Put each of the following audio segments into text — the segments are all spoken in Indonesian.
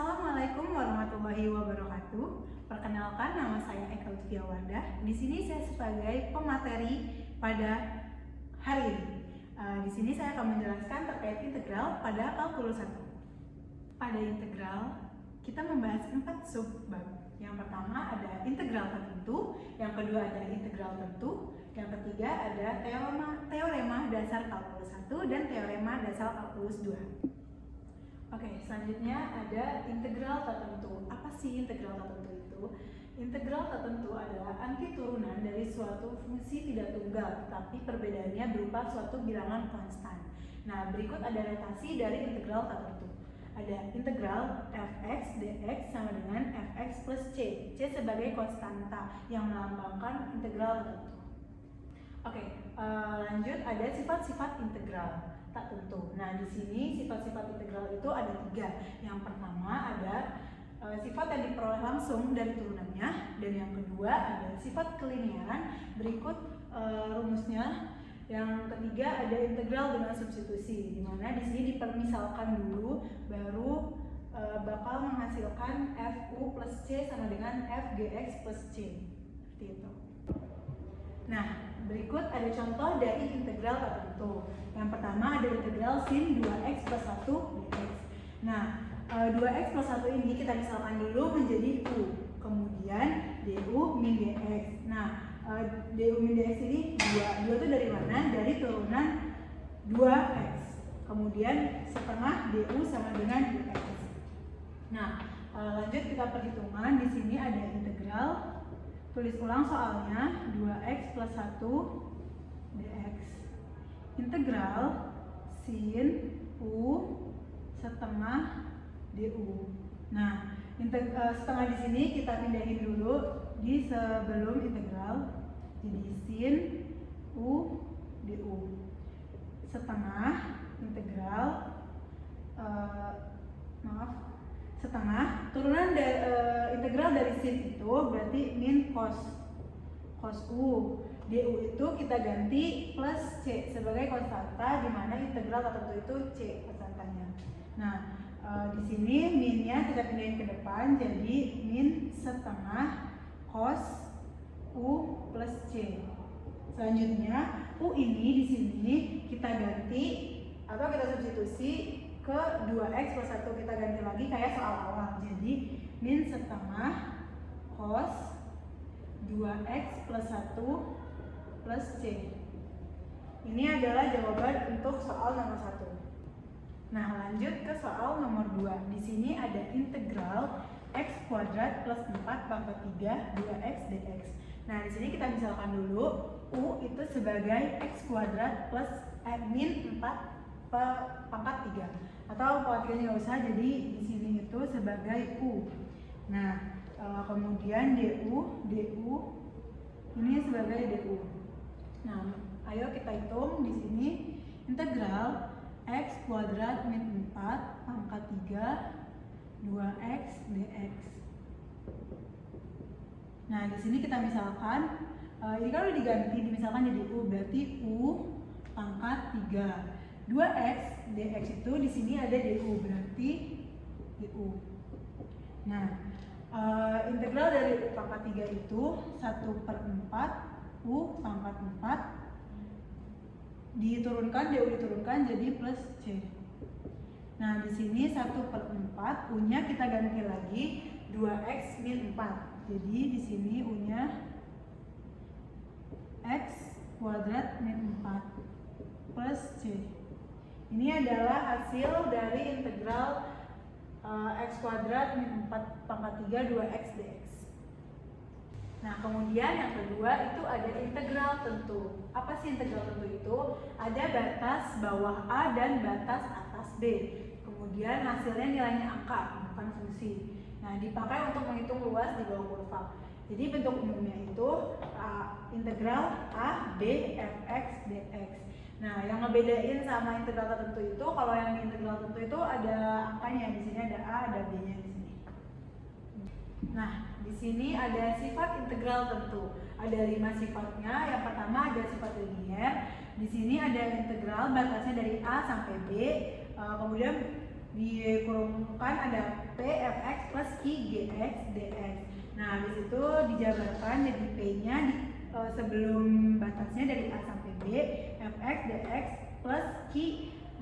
Assalamualaikum warahmatullahi wabarakatuh. Perkenalkan, nama saya Eka Lutfia Wardah. Di sini saya sebagai pemateri pada hari ini. Di sini saya akan menjelaskan terkait integral pada kalkulus 1. Pada integral kita membahas 4 subbab. Yang pertama ada integral tertentu, yang kedua ada integral tentu, yang ketiga ada teorema dasar kalkulus 1 dan teorema dasar kalkulus 2. Oke, selanjutnya ada integral tertentu. Apa sih integral tertentu itu? Integral tertentu adalah antiturunan dari suatu fungsi tidak tunggal, tapi perbedaannya berupa suatu bilangan konstan. Nah, berikut ada notasi dari integral tertentu. Ada integral fx dx sama dengan fx plus c. C sebagai konstanta yang melambangkan integral tertentu. Oke, lanjut ada sifat-sifat integral tak tentu. Nah, di sini sifat-sifat integral itu ada 3. Yang pertama ada sifat yang diperoleh langsung dari turunannya, dan yang kedua ada sifat kelinearan. Berikut rumusnya. Yang ketiga ada integral dengan substitusi, di mana di sini dipermisalkan dulu, baru bakal menghasilkan fu plus c sama dengan fgx plus c. Seperti itu. Nah, berikut ada contoh dari integral tertentu. Yang pertama ada integral sin 2x plus 1 dx. Nah, 2x plus 1 ini kita misalkan dulu menjadi u. Kemudian du min dx. Nah, du min dx ini 2. 2 itu dari mana? Dari turunan 2x. Kemudian setengah du sama dengan dx. Nah, lanjut kita perhitungan. Di sini ada integral. Tulis ulang soalnya, 2x plus 1 dx. Integral sin u setengah du. Nah, setengah di sini kita pindahin dulu di sebelum integral. Jadi sin u du. Setengah integral setengah turunan integral dari sin itu berarti min cos u. Du itu kita ganti plus c sebagai konstanta, di mana integral tertentu itu c konstantanya. Nah, di sini minnya kita pindahin ke depan jadi min setengah cos u plus c. Selanjutnya u ini di sini kita ganti atau kita substitusi ke 2x plus 1, kita ganti lagi kayak soal awal. Jadi min setengah cos 2x plus 1 plus c. Ini adalah jawaban untuk soal nomor 1. Nah, lanjut ke soal nomor 2. Di sini ada integral x kuadrat plus 4 pangkat 3 2x dx. Nah, di sini kita misalkan dulu u itu sebagai x kuadrat plus min 4 pangkat 3. Atau pangkat 3 nggak usah, jadi di sini itu sebagai u. Nah, kemudian du ini sebagai du. Nah, ayo kita hitung di sini integral x kuadrat min 4 pangkat 3 2x dx. Nah, di sini kita misalkan ini kalau diganti misalkan jadi u, berarti u pangkat 3. 2x dx itu di sini ada du, berarti du. Nah, integral dari u pangkat 3 itu 1/4 u pangkat 4 diturunkan, du diturunkan jadi plus c. Nah, di sini 1/4 u-nya kita ganti lagi 2x min 4. Jadi di sini u-nya x kuadrat min 4 plus c. Ini adalah hasil dari integral x kuadrat min 4 pangkat 3 2x dx. Nah, kemudian yang kedua itu ada integral tentu. Apa sih integral tentu itu? Ada batas bawah a dan batas atas b. Kemudian hasilnya nilainya angka, bukan fungsi. Nah, dipakai untuk menghitung luas di bawah kurva. Jadi bentuk umumnya itu integral a b fx dx. Nah, yang ngebedain sama integral tertentu itu, kalau yang integral tertentu itu ada angkanya, di sini ada a, ada b-nya di sini. Nah, di sini ada sifat integral tentu. Ada 5 sifatnya. Yang pertama ada sifat linier. Di sini ada integral batasnya dari a sampai b. Kemudian dikurungkan ada P Fx plus Q Gx dx. Nah, di situ dijabarkan jadi P-nya sebelum batasnya dari A sampai B, Fx dx plus Q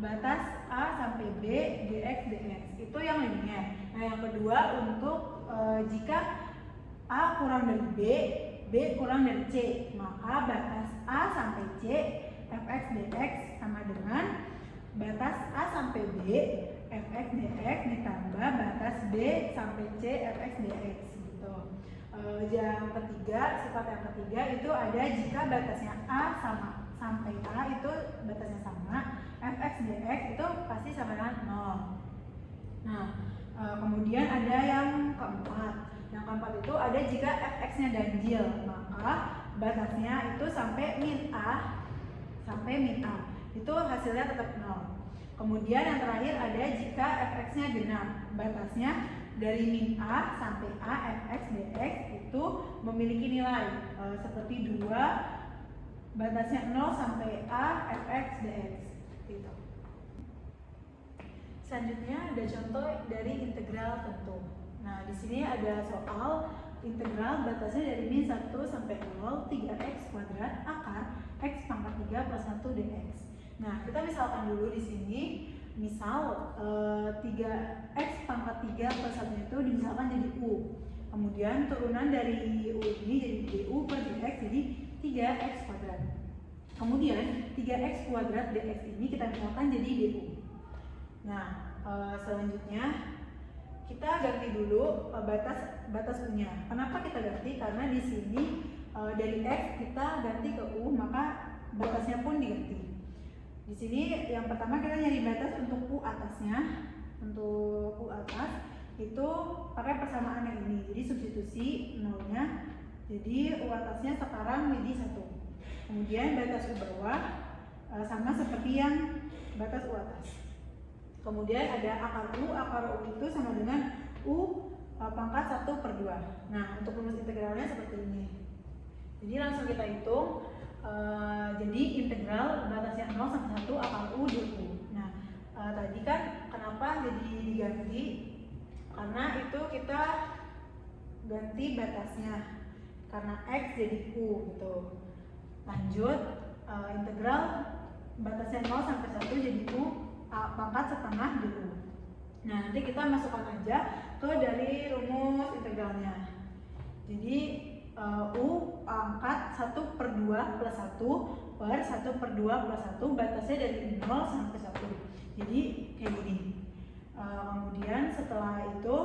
batas A sampai B dx dx. Itu yang linier. Nah, yang kedua untuk jika A kurang dari B kurang dari C, maka batas A sampai C Fx dx sama dengan batas A sampai B Fx dx ditambah batas B sampai C Fx dx gitu. Yang ketiga, sifat yang ketiga itu ada jika batasnya A sampai A itu batasnya sama, Fx dx itu pasti sama dengan 0. Nah, kemudian ada yang keempat. Yang keempat itu ada jika Fx-nya ganjil, maka batasnya itu sampai min A itu hasilnya tetap 0. Kemudian yang terakhir ada jika Fx-nya genap, batasnya dari min A sampai A Fx dx itu memiliki nilai seperti 2, batasnya 0 sampai A Fx dx gitu. Selanjutnya ada contoh dari integral tentu. Nah, di sini ada soal integral batasnya dari min 1 sampai 0 3x kuadrat akar x pangkat 3 plus 1 dx. Nah, kita misalkan dulu di sini, misal 3x pangkat 3 plus 1 itu dimisalkan jadi u. Kemudian turunan dari u ini jadi du per dx jadi 3x kuadrat. Kemudian 3x kuadrat dx ini kita misalkan jadi du. Nah, selanjutnya kita ganti dulu batas u-nya. Kenapa kita ganti? Karena di sini dari x kita ganti ke u, maka batasnya pun diganti. Di sini yang pertama kita nyari batas untuk u atasnya. Untuk u atas itu pakai persamaan yang ini. Jadi substitusi nolnya. Jadi u atasnya sekarang jadi 1. Kemudian batas u bawah sama seperti yang batas u atas. Kemudian ada akar u itu sama dengan u pangkat 1/2. Nah, untuk rumus integralnya seperti ini. Jadi langsung kita hitung. Jadi integral batasnya 0 sampai 1 akar u du. Nah, tadi kan kenapa jadi diganti? Karena itu kita ganti batasnya. Karena x jadi u gitu. Lanjut, integral batasnya 0 sampai 1 jadi u pangkat setengah du. Nah, nanti kita masukkan aja ke dari rumus integralnya. Jadi u pangkat 1/2 plus 1 per 1/2 plus 1 batasnya dari 0 sampai 1. Jadi kayak gini. Kemudian setelah itu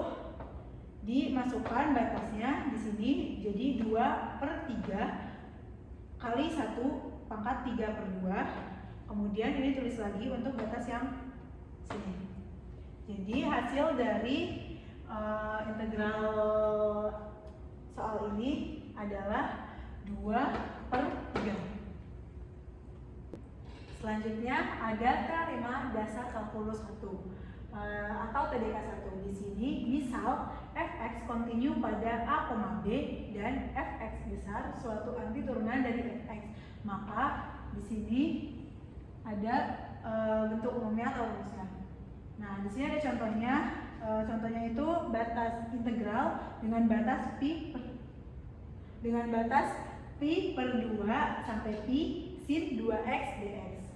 dimasukkan batasnya di sini jadi 2/3 kali 1 pangkat 3/2. Kemudian ini tulis lagi untuk batas yang sini. Jadi hasil dari integral soal ini adalah 2/3. Selanjutnya ada teorema dasar kalkulus 1 atau TDK 1. Di sini misal fx kontinu pada a, b dan fx besar suatu anti turunan dari fx, maka di sini ada bentuk umumnya atau rumusnya. Nah, di sini ada contohnya. Contohnya itu batas integral dengan batas pi per 2 sampai pi sin 2x dx.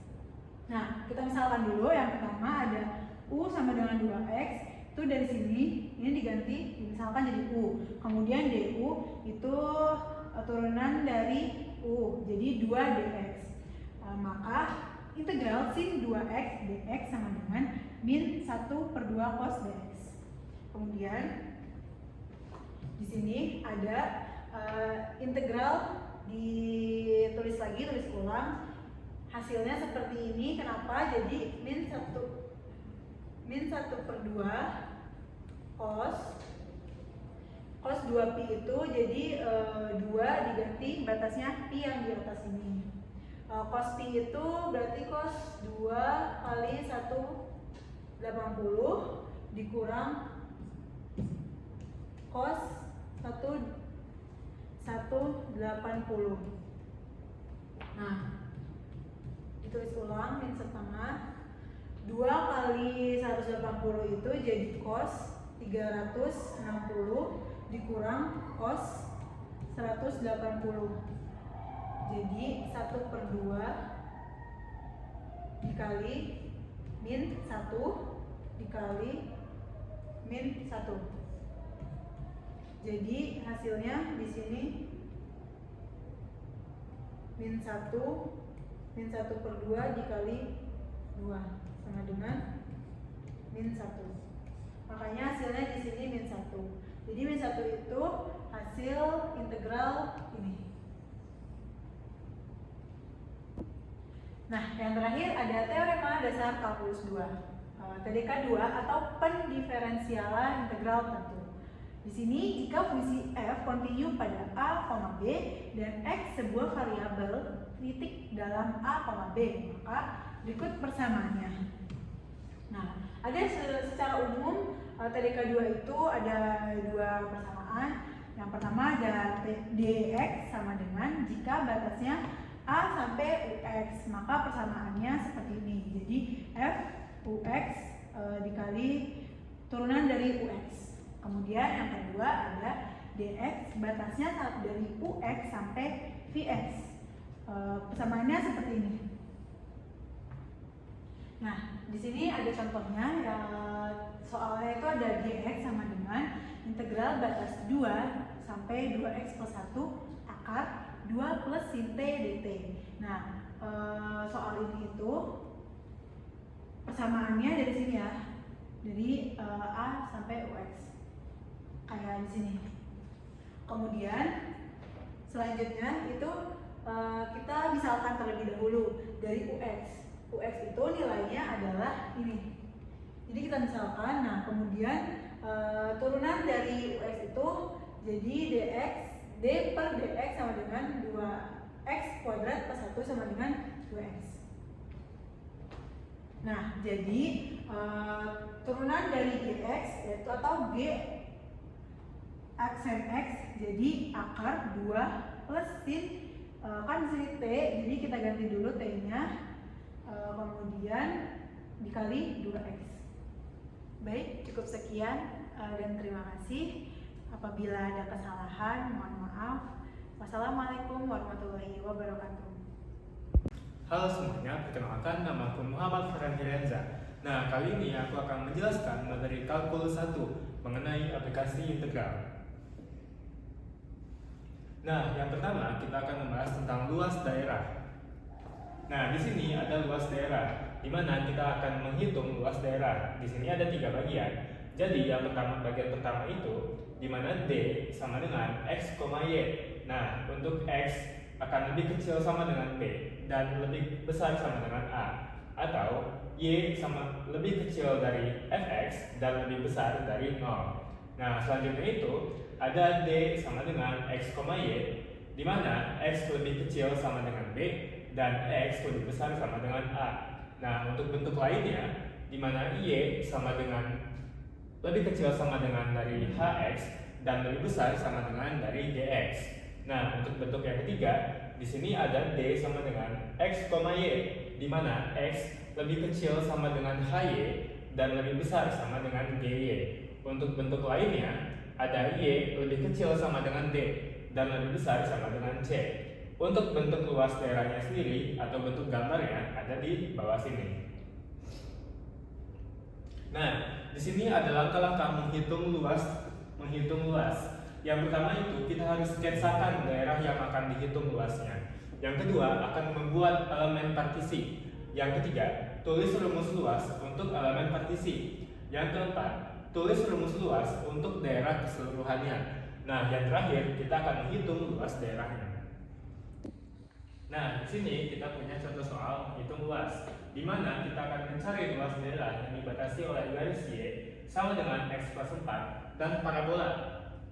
Nah, kita misalkan dulu yang pertama ada u sama dengan 2x. Itu dari sini ini diganti misalkan jadi u. Kemudian du itu turunan dari u jadi 2 dx. Maka integral sin 2x dx sama dengan min 1/2 cos dx. Kemudian di sini ada integral ditulis lagi, tulis ulang. Hasilnya seperti ini. Kenapa? Jadi min 1/2 cos 2pi itu jadi 2 diganti batasnya pi yang di atas ini. Cos pi itu berarti cos 2 kali 180 dikurang cos 180. Nah, ditulis ulang min setengah. 2 kali 180 itu jadi cos 360 dikurang cos 180. Jadi 1/2 dikali min 1 dikali min 1. Jadi hasilnya di sini min 1/2 dikali 2 sama dengan min 1. Makanya hasilnya di sini min 1. Jadi min 1 itu hasil integral ini. Nah, yang terakhir ada teorema dasar kalkulus 2. TDK 2 atau pendiferensialan integral tentu. Di sini jika fungsi f kontinu pada a, B dan x sebuah variabel titik dalam a, B, maka berikut persamaannya. Nah, ada secara umum TDK 2 itu ada dua persamaan. Yang pertama ada dx sama dengan jika batasnya a sampai ux, maka persamaannya seperti ini. Jadi f ux dikali turunan dari ux. Kemudian yang kedua ada dx, batasnya dari ux sampai vx. Persamaannya seperti ini. Nah, di sini ada contohnya ya, soalnya itu ada dx sama dengan integral batas 2 sampai 2x plus 1 akar 2 plus sin t dt. Nah, soal ini itu persamaannya dari sini ya, dari a sampai ux kayak di sini. Kemudian selanjutnya itu kita misalkan terlebih dahulu dari ux. Ux itu nilainya adalah ini. Jadi kita misalkan, nah kemudian turunan dari ux itu jadi dx, d per dx sama dengan 2x kuadrat plus 1 sama dengan 2x. Nah, jadi turunan dari dx yaitu atau g aksen x jadi akar 2 plus sin kan sini t, jadi kita ganti dulu t nya, kemudian dikali 2x. Baik, cukup sekian dan terima kasih. Apabila ada kesalahan mohon maaf. Wassalamualaikum warahmatullahi wabarakatuh. Halo semuanya, perkenalkan nama aku Muhammad Farhan Hirenza. Nah, kali ini aku akan menjelaskan materi kalkulus 1 mengenai aplikasi integral. Nah, yang pertama kita akan membahas tentang luas daerah. Nah, di sini ada luas daerah, di mana kita akan menghitung luas daerah. Di sini ada 3 bagian. Jadi yang pertama, bagian pertama itu di mana d sama dengan x, y. Nah, untuk x akan lebih kecil sama dengan b dan lebih besar sama dengan a, atau y sama lebih kecil dari fx dan lebih besar dari 0. Nah, selanjutnya itu ada d sama dengan x, y, di mana x lebih kecil sama dengan b dan x lebih besar sama dengan a. Nah, untuk bentuk lainnya, di mana y sama dengan lebih kecil sama dengan dari hx dan lebih besar sama dengan dari gx. Nah, untuk bentuk yang ketiga, di sini ada d sama dengan x, y, di mana x lebih kecil sama dengan hy dan lebih besar sama dengan gy. Untuk bentuk lainnya, ada y lebih kecil sama dengan d dan lebih besar sama dengan c. Untuk bentuk luas daerahnya sendiri atau bentuk gambarnya ada di bawah sini. Nah, di sini ada langkah-langkah menghitung luas. Yang pertama itu kita harus sketsakan daerah yang akan dihitung luasnya. Yang kedua akan membuat elemen partisi. Yang ketiga, tulis rumus luas untuk elemen partisi. Yang keempat, tulis rumus luas untuk daerah keseluruhannya. Nah, yang terakhir kita akan menghitung luas daerahnya. Nah, di sini kita punya contoh soal hitung luas, di mana kita akan mencari luas daerah yang dibatasi oleh garis y sama dengan x plus 4 dan parabola.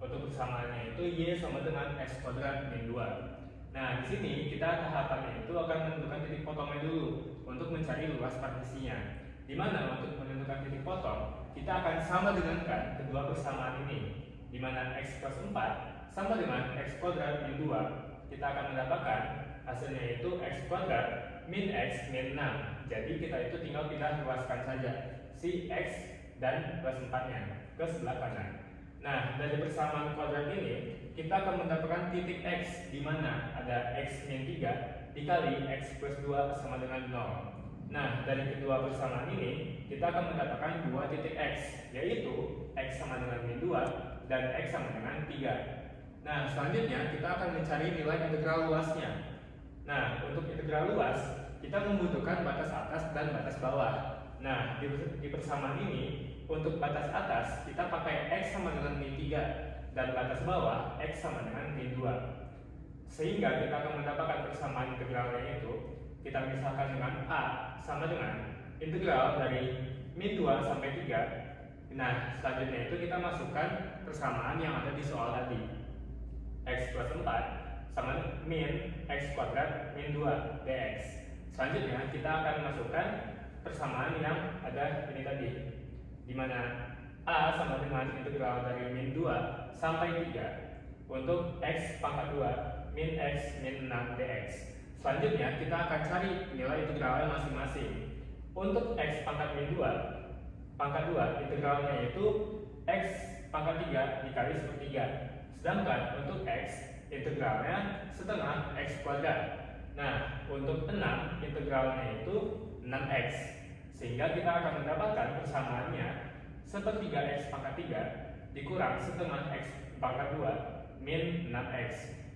Untuk persamaannya itu y sama dengan x kuadrat min 2. Nah, di sini kita tahapannya itu akan menentukan titik potongnya dulu untuk mencari luas partisinya. Di mana untuk menentukan titik potong, kita akan sama dengankan kedua persamaan ini, di mana x plus 4 sama dengan x kuadrat min 2. Kita akan mendapatkan hasilnya itu x kuadrat min x min 6. Jadi kita itu tinggal pindah luaskan saja si x dan plus 4-nya ke sebelah kanan. Nah, dari persamaan kuadrat ini kita akan mendapatkan titik X, di mana ada X min 3 dikali X plus 2 sama dengan 0. Nah, dari kedua persamaan ini kita akan mendapatkan dua titik X, yaitu X sama dengan min 2 dan X sama dengan 3. Nah, selanjutnya kita akan mencari nilai integral luasnya. Nah, untuk integral luas kita membutuhkan batas atas dan batas bawah. Nah, di persamaan ini untuk batas atas kita pakai X sama dengan min 3 dan batas bawah X sama dengan min 2. Sehingga kita akan mendapatkan persamaan integralnya itu kita misalkan dengan A sama dengan integral dari min 2 sampai 3. Nah, selanjutnya itu kita masukkan persamaan yang ada di soal tadi. X plus 4 sama min X kuadrat min 2 dx. Selanjutnya kita akan masukkan persamaan yang ada ini tadi, di mana A sama dengan integral dari min 2 sampai 3 untuk X pangkat 2 min X min 6 dx. Selanjutnya kita akan cari nilai integralnya masing-masing. Untuk X pangkat min 2 pangkat 2 integralnya yaitu X pangkat 3 dikali sepertiga. Sedangkan untuk X integralnya setengah X kuadrat. Nah, untuk 6 integralnya itu 6X. Sehingga kita akan mendapatkan persamaannya sepertiga X pangkat 3 dikurang setengah X pangkat 2 min 6X.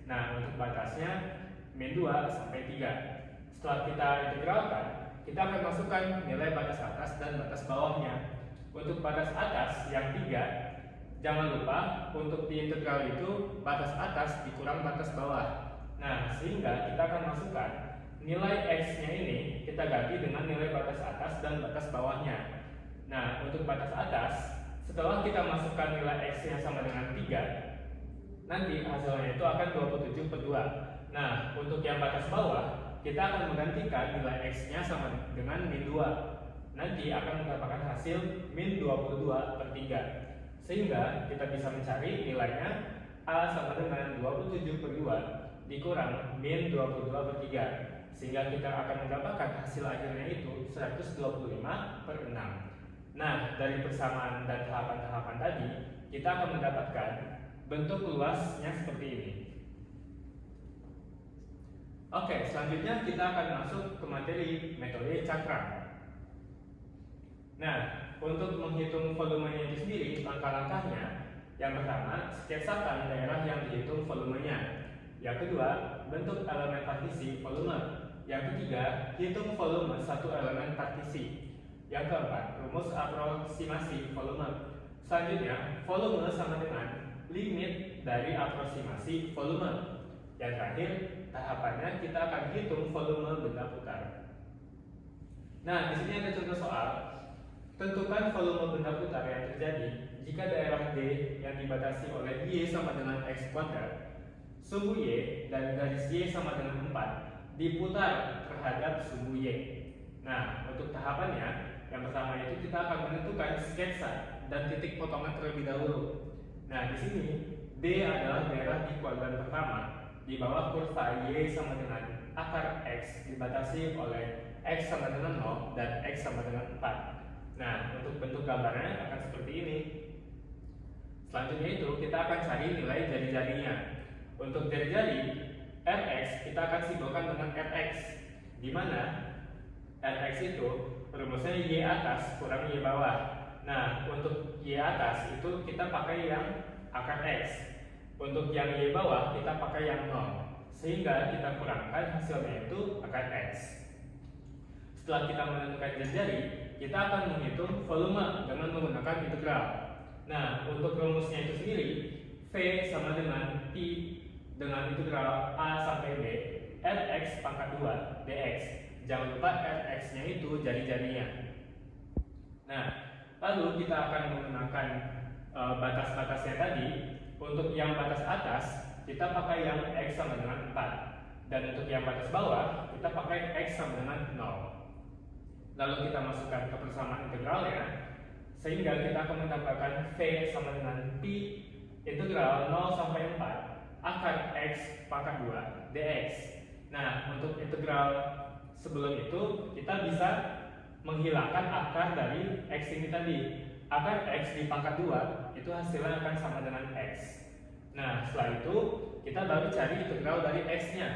Nah, untuk batasnya min 2 sampai 3. Setelah kita integralkan, kita akan masukkan nilai batas atas dan batas bawahnya. Untuk batas atas yang 3, jangan lupa untuk di integral itu batas atas dikurang batas bawah. Nah, sehingga kita akan masukkan nilai X-nya ini kita ganti dengan nilai batas atas dan batas bawahnya. Nah, untuk batas atas, setelah kita masukkan nilai X-nya sama dengan 3, nanti hasilnya itu akan 27/2. Nah, untuk yang batas bawah, kita akan menggantikan nilai X-nya sama dengan min 2. Nanti akan mendapatkan hasil min 22/3. Sehingga kita bisa mencari nilainya A sama dengan 27/2 dikurang min 22/3. Sehingga kita akan mendapatkan hasil akhirnya itu 125/6. Nah, dari persamaan dan tahapan-tahapan tadi, kita akan mendapatkan bentuk luasnya seperti ini. Oke, selanjutnya kita akan masuk ke materi metode cakram. Nah, untuk menghitung volumenya itu sendiri, langkah-langkahnya, yang pertama, sketsakan daerah yang dihitung volumenya. Yang kedua, bentuk elemen partisi volume. Yang ketiga, hitung volume satu elemen partisi. Yang keempat, rumus aproksimasi volume. Selanjutnya, volume sama dengan limit dari aproksimasi volume. Yang terakhir, tahapannya kita akan hitung volume benda putar. Nah, di sini ada contoh soal. Tentukan volume benda putar yang terjadi jika daerah D yang dibatasi oleh Y sama dengan X kuadrat, sumbu Y dan garis Y sama dengan 4 diputar terhadap sumbu Y. Nah, untuk tahapannya, yang pertama itu kita akan menentukan sketsa dan titik potongan terlebih dahulu. Nah, di sini D adalah daerah di kuadran pertama, di bawah kurva Y sama dengan akar X dibatasi oleh X sama dengan 0 dan X sama dengan 4. Nah, untuk bentuk gambarnya akan seperti ini. Selanjutnya itu kita akan cari nilai jari-jarinya. Untuk jari-jari Rx kita akan simbolkan dengan Rx, di mana Rx itu rumusnya Y atas kurang Y bawah. Nah, untuk Y atas itu kita pakai yang akar X. Untuk yang Y bawah kita pakai yang 0. Sehingga kita kurangkan hasilnya itu akar X. Setelah kita menentukan jari-jari, kita akan menghitung volume dengan menggunakan integral. Nah, untuk rumusnya itu sendiri, V sama dengan Pi dengan integral A sampai B Rx pangkat 2 dx. Jangan lupa Rx-nya itu jari-jarinya. Nah, lalu kita akan menggunakan batas-batasnya tadi. Untuk yang batas atas, kita pakai yang X sama dengan 4. Dan untuk yang batas bawah, kita pakai X sama dengan 0. Lalu kita masukkan ke persamaan integralnya, sehingga kita akan mendapatkan V sama dengan Pi integral 0 sampai 4 akar X pangkat 2 dx. Nah, untuk integral sebelum itu kita bisa menghilangkan akar dari X ini tadi. akar X di pangkat 2 itu hasilnya akan sama dengan X. Nah, setelah itu kita baru cari integral dari X-nya.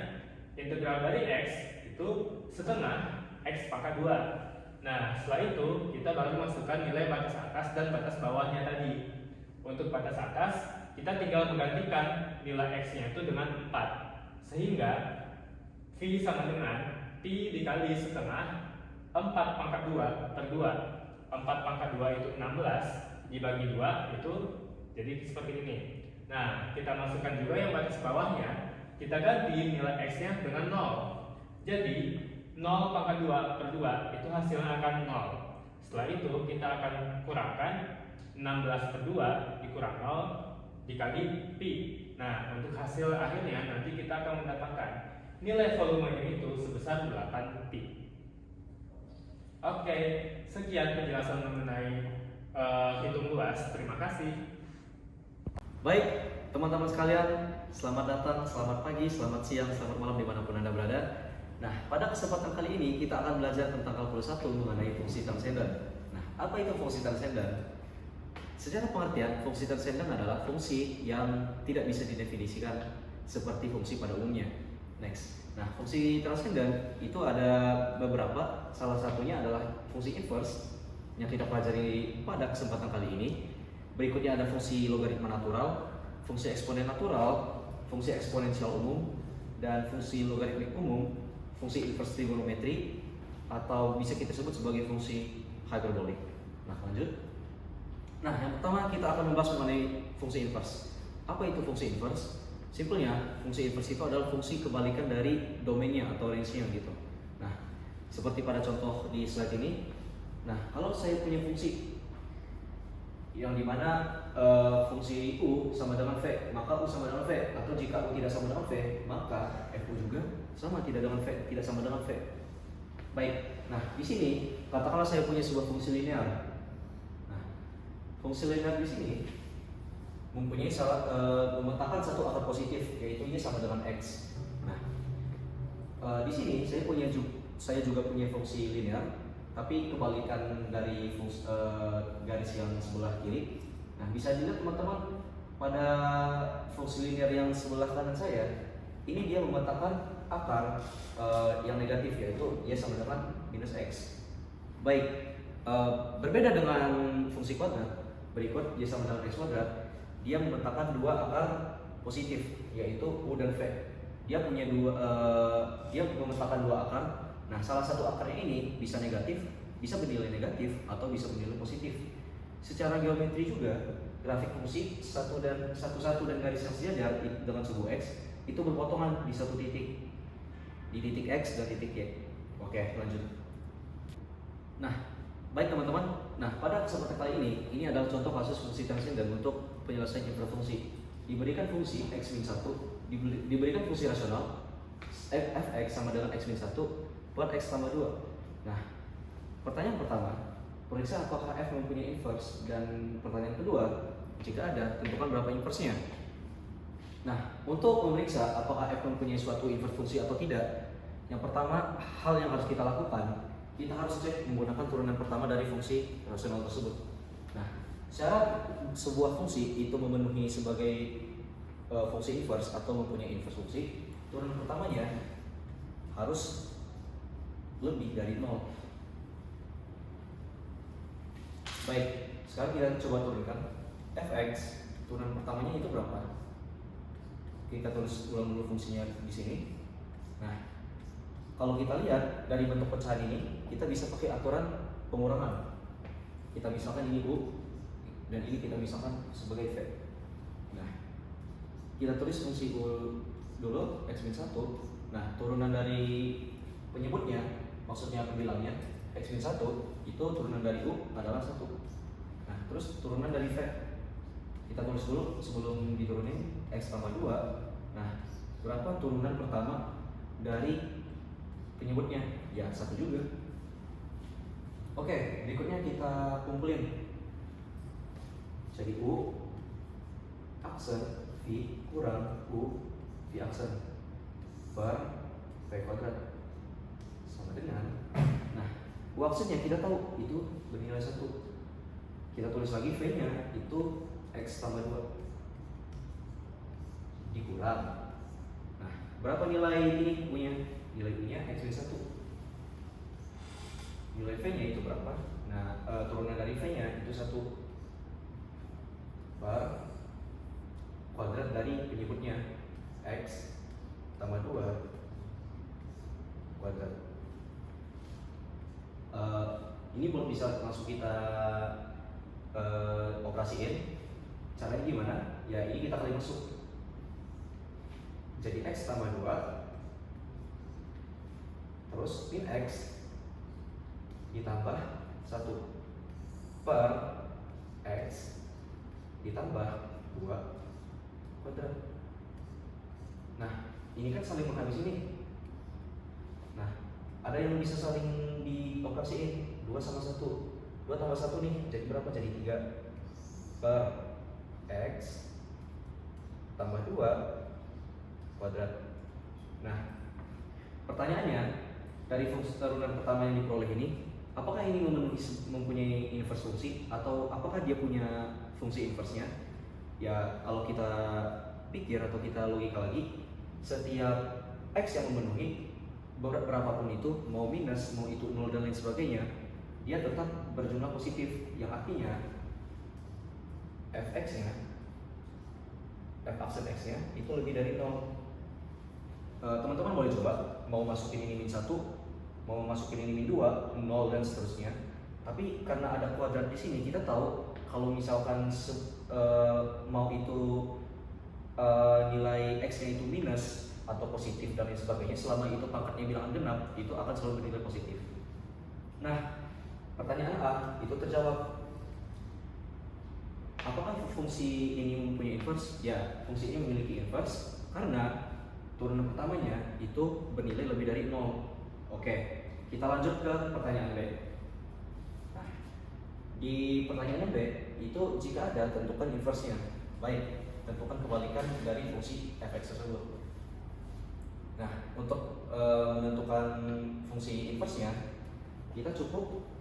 Integral dari X itu setengah X pangkat 2. Nah, setelah itu kita baru masukkan nilai batas atas dan batas bawahnya tadi. Untuk batas atas, kita tinggal menggantikan nilai X-nya itu dengan 4. Sehingga V sama dengan Pi dikali setengah 4 pangkat 2 per 2. 4 pangkat 2 itu 16, dibagi 2 itu jadi seperti ini. Nah, kita masukkan juga yang batas bawahnya, kita ganti nilai X-nya dengan 0. Jadi 0 pangkat 2 per 2 itu hasilnya akan 0. Setelah itu kita akan kurangkan 16 per 2 dikurang 0 dikali Pi. Nah, untuk hasil akhirnya nanti kita akan mendapatkan nilai volumenya itu sebesar 8 Pi. Oke, sekian penjelasan mengenai hitung luas. Terima kasih. Baik, teman-teman sekalian, selamat datang, selamat pagi, selamat siang, selamat malam dimanapun Anda berada. Nah, pada kesempatan kali ini kita akan belajar tentang kalkulus 1 mengenai fungsi transenden. Nah, apa itu fungsi transenden? Secara pengertian, fungsi transenden adalah fungsi yang tidak bisa didefinisikan seperti fungsi pada umumnya. Next. Nah, fungsi transenden itu ada beberapa. Salah satunya adalah fungsi inverse yang kita pelajari pada kesempatan kali ini. Berikutnya ada fungsi logaritma natural, fungsi eksponen natural, fungsi eksponensial umum, dan fungsi logaritmik umum, fungsi inverse trigonometri, atau bisa kita sebut sebagai fungsi hyperbolik. Nah, lanjut. Nah, yang pertama kita akan membahas mengenai fungsi inverse. Apa itu fungsi inverse? Simpelnya, fungsi inverse itu adalah fungsi kebalikan dari domainnya atau range-nya gitu. Nah, seperti pada contoh di slide ini. Nah, kalau saya punya fungsi yang dimana fungsi U sama dengan V, maka U sama dengan V. Atau jika U tidak sama dengan V, maka FU juga sama tidak dengan V, tidak sama dengan V. Baik, nah di sini katakanlah saya punya sebuah fungsi linear. Nah, fungsi linear di sini mempunyai memetakan satu akar positif, yaitu ini sama dengan X. Nah, di sini saya juga punya fungsi linear, tapi kebalikan dari garis yang sebelah kiri. Nah, bisa dilihat teman-teman pada fungsi linear yang sebelah kanan saya, ini dia memetakan akar yang negatif, yaitu y sama dengan minus x. Baik, berbeda dengan fungsi kuadrat berikut y sama dengan x kuadrat, dia memetakan dua akar positif, yaitu u dan v. Dia memetakan dua akar. Nah, salah satu akarnya ini bisa negatif, bisa bernilai negatif, atau bisa bernilai positif. Secara geometri juga, grafik fungsi satu dan garis yang sejajar dengan suhu x itu berpotongan di satu titik, di titik x dan titik y. Oke, lanjut. Nah, baik teman-teman. Nah, pada kesempatan kali ini adalah contoh kasus fungsi transenden untuk penyelesaian inverfungsi. Diberikan fungsi x-1, diberikan fungsi rasional fx sama dengan x-1 per x tambah 2. Nah, pertanyaan pertama, periksa apakah f mempunyai inverse, dan pertanyaan kedua, jika ada, tentukan berapa inversenya. Nah, untuk memeriksa apakah f mempunyai suatu inverse fungsi atau tidak, yang pertama hal yang harus kita lakukan, kita harus cek menggunakan turunan pertama dari fungsi rasional tersebut. Nah, syarat sebuah fungsi itu memenuhi sebagai fungsi inverse atau mempunyai inverse fungsi, turunan pertamanya harus lebih dari 0. Baik, sekarang kita coba turunkan fx, turunan pertamanya itu berapa? Kita tulis ulang dulu fungsinya di sini. Nah, kalau kita lihat dari bentuk pecahan ini, kita bisa pakai aturan pengurangan. Kita misalkan ini u, dan ini kita misalkan sebagai v. Nah, kita tulis fungsi u dulu, x-1. Nah, turunan dari penyebutnya, maksudnya pembilangnya, x-1 itu turunan dari u adalah 1. Nah, terus turunan dari v kita tulis dulu sebelum diturunin, x tambah 2. Nah, berapa turunan pertama dari penyebutnya? Ya, 1 juga. Oke, berikutnya kita kumpulin. Jadi u aksen v kurang u v aksen per v kuadrat sama dengan, nah, u aksennya kita tahu itu bernilai 1. kita tulis lagi V-nya itu X tambah 2 dikurang. Nah, berapa nilai ini punya? Nilai punya X min 1. Nilai V-nya itu berapa? Nah, turunan dari V-nya itu 1 per kuadrat dari penyebutnya X tambah 2 kuadrat. Ini belum bisa langsung kita operasiin. Caranya gimana? Ya ini kita kali masuk. Jadi X tambah 2 terus min X ditambah 1 per X ditambah 2 kuadrat. Nah, ini kan saling menghabisi nih. Nah, ada yang bisa saling dioperasiin. 2 sama 1 2 tambah 1 nih, jadi berapa? Jadi 3 per X tambah 2 kuadrat. Nah, pertanyaannya, dari fungsi turunan pertama yang diperoleh ini, apakah ini mempunyai inverse fungsi atau apakah dia punya fungsi inversenya? Ya, kalau kita pikir atau kita logika lagi, setiap X yang memenuhi berapapun itu, mau minus, mau itu 0 dan lain sebagainya, dia tetap berjumlah positif, yang artinya Fx-nya, F aksen X-nya itu lebih dari 0. Teman-teman boleh coba, mau masukin ini min 1, mau masukin ini min 2, 0 dan seterusnya. Tapi karena ada kuadrat di sini, kita tahu kalau misalkan mau itu nilai X-nya itu minus atau positif dan lain sebagainya, selama itu pangkatnya bilangan genap, itu akan selalu bernilai positif. Nah, pertanyaan A itu terjawab. Apakah fungsi ini mempunyai inverse? Ya, fungsinya memiliki inverse karena turunan pertamanya itu bernilai lebih dari 0. Oke, kita lanjut ke pertanyaan B. Nah, di pertanyaan B itu jika ada, tentukan inverse-nya. Baik, tentukan kebalikan dari fungsi fx tersebut. Nah, untuk menentukan fungsi inverse-nya, kita cukup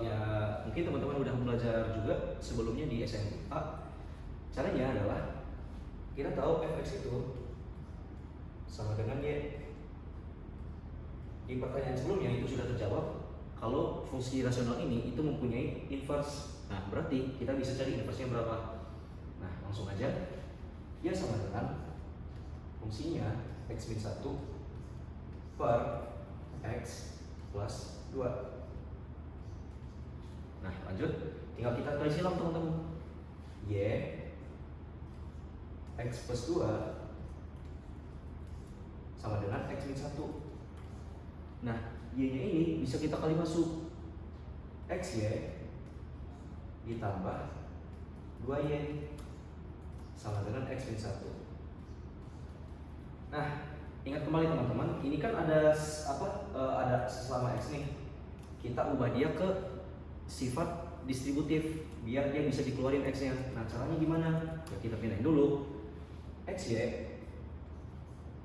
ya mungkin teman-teman udah belajar juga sebelumnya di SMA. Caranya adalah kita tahu fx itu sama dengan y. Di pertanyaan sebelumnya itu sudah terjawab kalau fungsi rasional ini itu mempunyai inverse. Nah, berarti kita bisa cari inverse-nya berapa. Nah, langsung aja. Dia sama dengan fungsinya X min 1 per X plus 2. Nah, lanjut. Tinggal kita tulis silang teman-teman. Y X plus 2 sama dengan X min 1. Nah, Y-nya ini bisa kita kali masuk. XY ditambah 2Y sama dengan X min 1. Nah, ingat kembali teman-teman, ini kan ada ada sesama X nih. Kita ubah dia ke sifat distributif biar dia bisa dikeluarin X-nya. Nah, caranya gimana? Ya, kita pindahin dulu. XY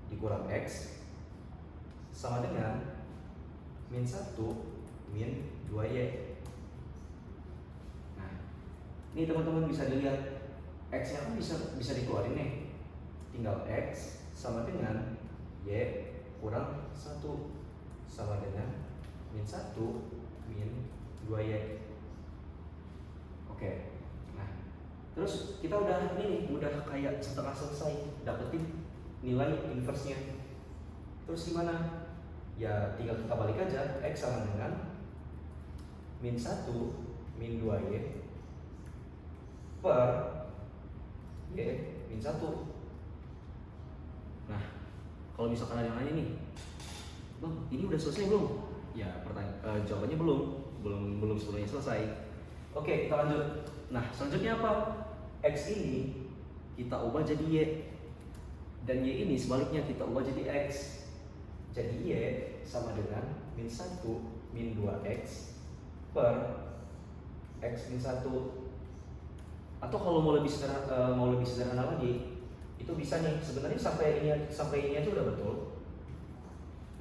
dikurang X sama dengan min 1 min 2Y. Nah, ini teman-teman bisa dilihat X-nya kan bisa dikeluarin nih. Tinggal X sama dengan Y kurang 1 sama dengan min 1 min 2Y. Oke. Nah, terus kita udah kayak setengah selesai dapetin nilai inverse-nya. Terus gimana? Ya tinggal kita balik aja. X sama dengan min 1 min 2Y per Y min 1. Nah, kalau misalkan ada yang nanya nih, Bang, ini udah selesai belum? Ya, jawabannya belum sebenarnya selesai. Oke, kita lanjut. Nah, selanjutnya apa? X ini kita ubah jadi Y, dan Y ini sebaliknya kita ubah jadi X. Jadi Y sama dengan min 1 min 2X per X min 1. Atau kalau mau lebih sederhana lagi, itu bisa nih, sebenarnya sampai ini aja udah betul.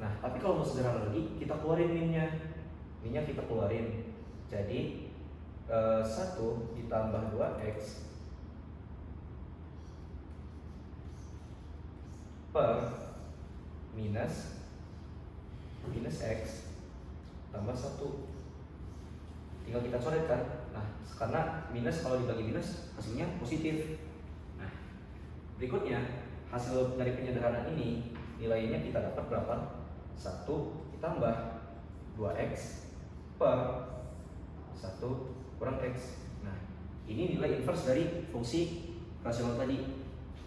Nah, tapi kalau mau sederhana lagi, kita keluarin minnya kita keluarin. Jadi 1 ditambah 2x per minus x tambah 1. Tinggal kita coretkan. Nah, karena minus kalau dibagi minus hasilnya positif. Nah, berikutnya hasil dari penyederhanaan ini nilainya kita dapat berapa? 1 ditambah 2x per 1 kurang x. Nah, ini nilai inverse dari fungsi rasional tadi.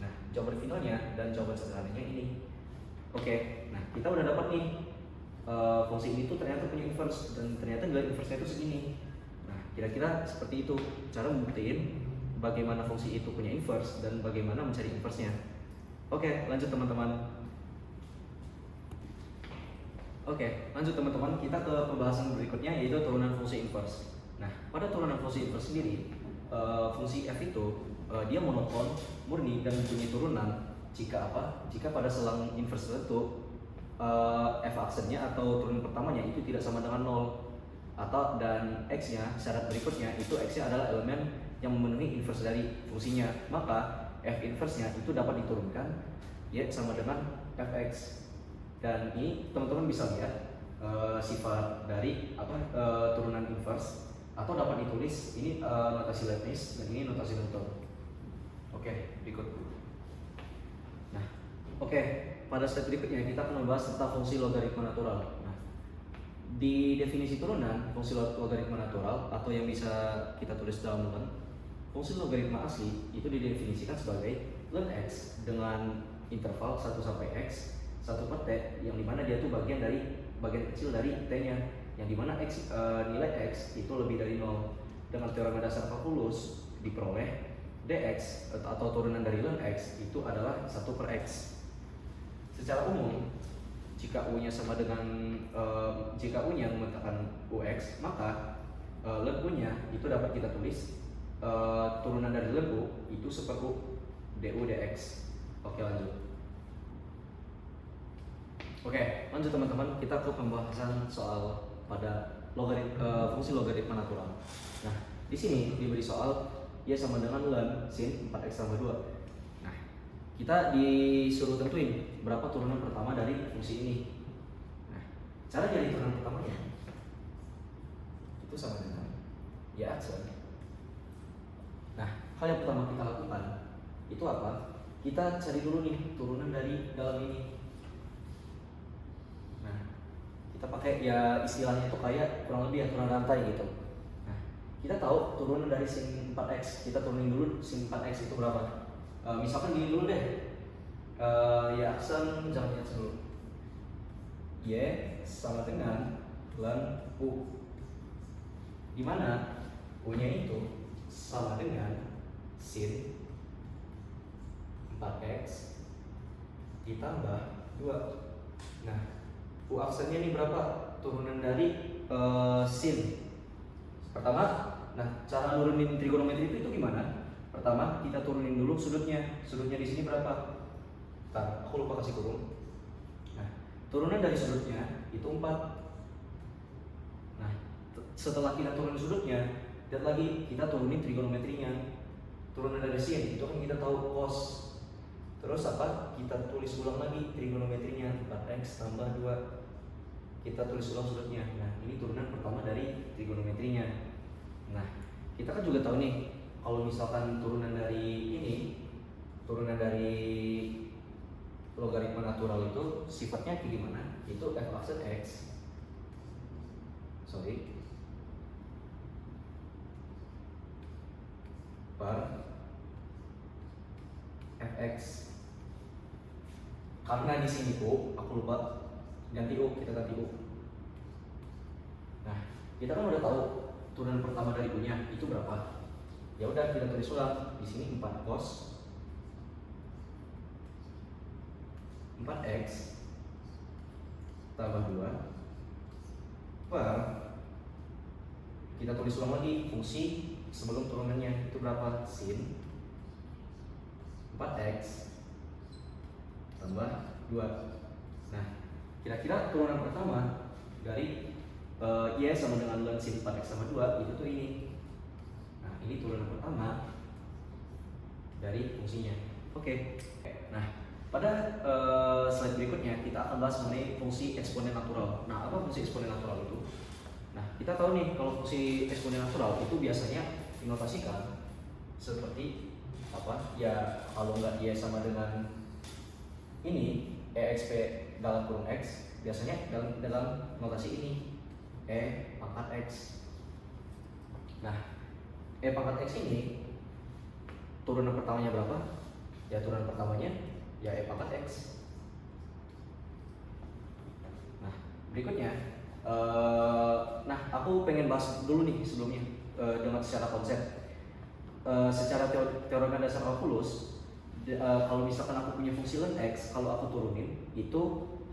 Nah, jawaban finalnya dan jawaban sederhananya ini. Oke, nah kita udah dapat nih fungsi ini tuh ternyata punya inverse dan ternyata nilai inverse-nya itu segini. Nah, kira-kira seperti itu cara membuktiin bagaimana fungsi itu punya inverse dan bagaimana mencari inverse-nya. Oke, lanjut teman-teman. Oke, lanjut teman-teman, kita ke pembahasan berikutnya yaitu turunan fungsi inverse. Nah, pada turunan fungsi inverse sendiri, fungsi f itu dia monoton, murni dan punya turunan jika apa? Jika pada selang inverse tertentu f aksennya atau turunan pertamanya itu tidak sama dengan 0 atau dan x-nya syarat berikutnya itu x-nya adalah elemen yang memenuhi inverse dari fungsinya, maka f inverse-nya itu dapat diturunkan ya sama dengan fx. Dan ini teman-teman bisa lihat sifat dari turunan inverse atau dapat ditulis ini notasi Leibniz dan ini notasi Newton. Oke, berikut. Nah, oke, pada step berikutnya kita akan membahas tentang fungsi logaritma natural. Nah, di definisi turunan fungsi logaritma natural atau yang bisa kita tulis dalam ln, fungsi logaritma asli itu didefinisikan sebagai ln x dengan interval 1 sampai x 1 per t, yang dimana dia tuh bagian kecil dari t-nya, yang dimana nilai x itu lebih dari 0. Dengan teorema dasar kalkulus diperoleh dx atau turunan dari ln x itu adalah 1 per x. Secara umum, jika u-nya sama dengan jika u-nya mengatakan ux, maka ln u-nya itu dapat kita tulis turunan dari ln u itu seper u du dx. Oke, lanjut. Oke, lanjut teman-teman, kita ke pembahasan soal pada fungsi logaritma natural. Nah, di sini diberi soal y sama dengan ln sin 4x tambah 2. Nah, kita disuruh tentuin berapa turunan pertama dari fungsi ini. Nah, cara jadi turunan pertamanya itu sama dengan y aksen. Nah, hal yang pertama kita lakukan itu apa? Kita cari dulu nih turunan dari dalam ini. Nah, kita pakai ya istilahnya itu kayak kurang lebih aturan rantai gitu. Nah, kita tahu turunan dari sin 4x, kita turunin dulu sin 4x itu berapa. Misalkan gini dulu deh, ya aksen, jangan lihat dulu. Y sama dengan ln u, dimana u-nya itu sama dengan sin 4x ditambah 2. Nah, u aksennya ini berapa? Turunan dari sin pertama. Nah, cara nurunin trigonometri itu gimana? Pertama, kita turunin dulu sudutnya. Sudutnya di sini berapa? Ntar, aku lupa kasih kurung. Nah, turunan dari sudutnya itu 4. Nah, setelah kita turunin sudutnya, lihat lagi kita turunin trigonometrinya. Turunan dari sin itu kan kita tahu cos. Terus apa? Kita tulis ulang lagi trigonometrinya 4x tambah 2. Kita tulis ulang sudutnya. Nah, ini turunan pertama dari trigonometrinya. Nah, kita kan juga tahu nih kalau misalkan turunan dari ini, turunan dari logaritma natural itu sifatnya kayak gimana? Itu f aksen x. Per fx. Karena di sini u, aku lupa ganti u, kita ganti u. Nah, kita kan udah tahu turunan pertama dari u-nya itu berapa. Ya udah, kita tulis ulang. Di sini 4 cos 4x tambah 2 per, kita tulis ulang lagi fungsi sebelum turunannya itu berapa, sin 4x tambah 2. Nah, kira-kira turunan pertama dari y sama dengan ln sin 4x sama 2 itu tuh ini. ini turunan pertama dari fungsinya. Oke. Nah, pada slide berikutnya kita akan bahas mengenai fungsi eksponen natural. Nah, apa fungsi eksponen natural itu? Nah, kita tahu nih kalau fungsi eksponen natural itu biasanya dinotasikan seperti apa? Ya, kalau nggak dia sama dengan ini exp dalam kurung x, biasanya dalam notasi ini e pangkat x. Nah, e pangkat x ini turunan pertamanya berapa? Ya, turunan pertamanya ya e pangkat x. Nah, berikutnya nah, aku pengen bahas dulu nih sebelumnya dengan secara konsep. Secara teorema dasar kalkulus, kalau misalkan aku punya fungsi ln x, kalau aku turunin itu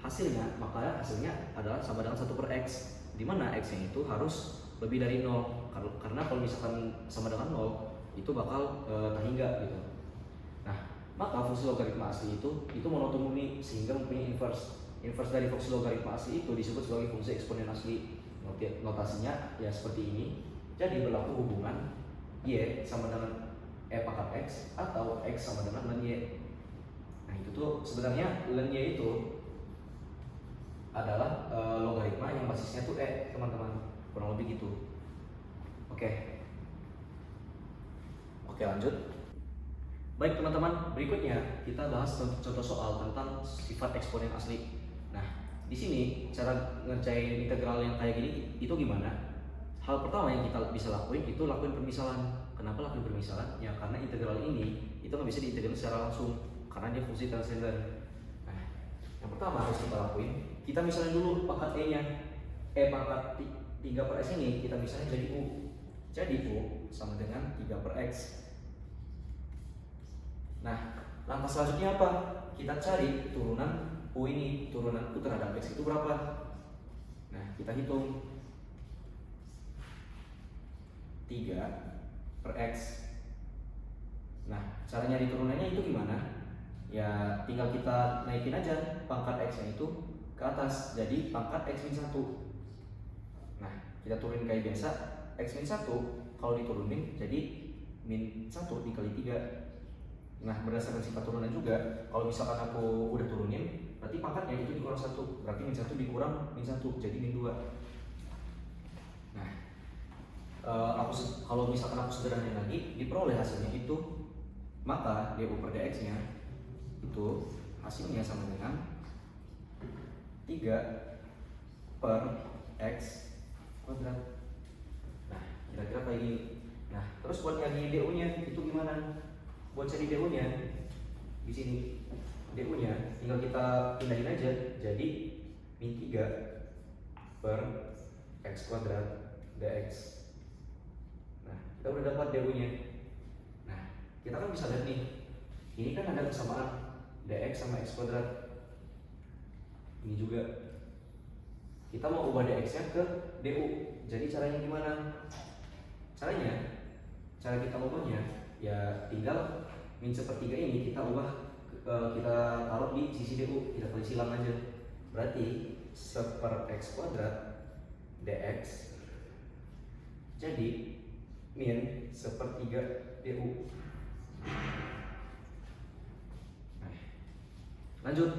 hasilnya, maka hasilnya adalah sama dengan 1/x, di mana x-nya itu harus lebih dari 0. Karena kalau misalkan sama dengan 0 itu bakal tak hingga gitu. Nah, maka fungsi logaritma asli itu monotomoni sehingga mempunyai inverse. Inverse dari fungsi logaritma asli itu disebut sebagai fungsi eksponen asli. Notasinya ya seperti ini. Jadi berlaku hubungan y sama dengan e pangkat x atau x sama dengan ln y. Nah, itu tuh sebenarnya ln y itu adalah logaritma yang basisnya tuh e, teman-teman. Kurang lebih gitu. Oke, lanjut. Baik teman-teman, berikutnya kita bahas contoh soal tentang sifat eksponen asli. Nah, di sini cara ngerjain integral yang kayak gini itu gimana? Hal pertama yang kita bisa lakuin itu lakuin permisalan. Kenapa lakuin permisalan? Ya karena integral ini itu nggak bisa diintegrasi secara langsung karena dia fungsi transcendent. Nah, yang pertama harus kita lakuin, kita misalnya dulu pangkat e-nya, e pangkat 3/x ini kita misalnya jadi u. Jadi u sama dengan 3/x. Nah, langkah selanjutnya apa? Kita cari turunan u ini, turunan u terhadap x itu berapa? Nah, kita hitung 3/x. Nah, cara nyari turunannya itu gimana? Ya, tinggal kita naikin aja pangkat x-nya itu ke atas, jadi pangkat x min 1. Nah, kita turunin kayak biasa, x min 1 kalau diturunin jadi min 1 dikali 3. Nah, berdasarkan sifat turunan juga, kalau misalkan aku udah turunin, berarti pangkatnya itu dikurang 1, berarti min 1 dikurang min 1, jadi min 2. Nah, kalau misalkan aku sederhanain lagi, diperoleh hasilnya itu, maka du per dx nya itu hasilnya sama dengan 3/x kuadrat. Nah, kira-kira kayak gini. Nah, terus buat nyari du nya itu gimana? Buat cari du nya di sini, du nya tinggal kita pindahin aja jadi min 3/x kuadrat dx. Nah, kita udah dapat du nya. Nah, kita kan bisa lihat nih, ini kan ada kesamaan dx sama x kuadrat. Ini juga kita mau ubah dx nya ke du. Jadi caranya gimana? Cara kita ubahnya ya tinggal min 1/3 ini kita ubah, kita taruh di sisi du, kita kali silang aja. Berarti 1/x kuadrat dx jadi min 1/3 du. Nah, lanjut,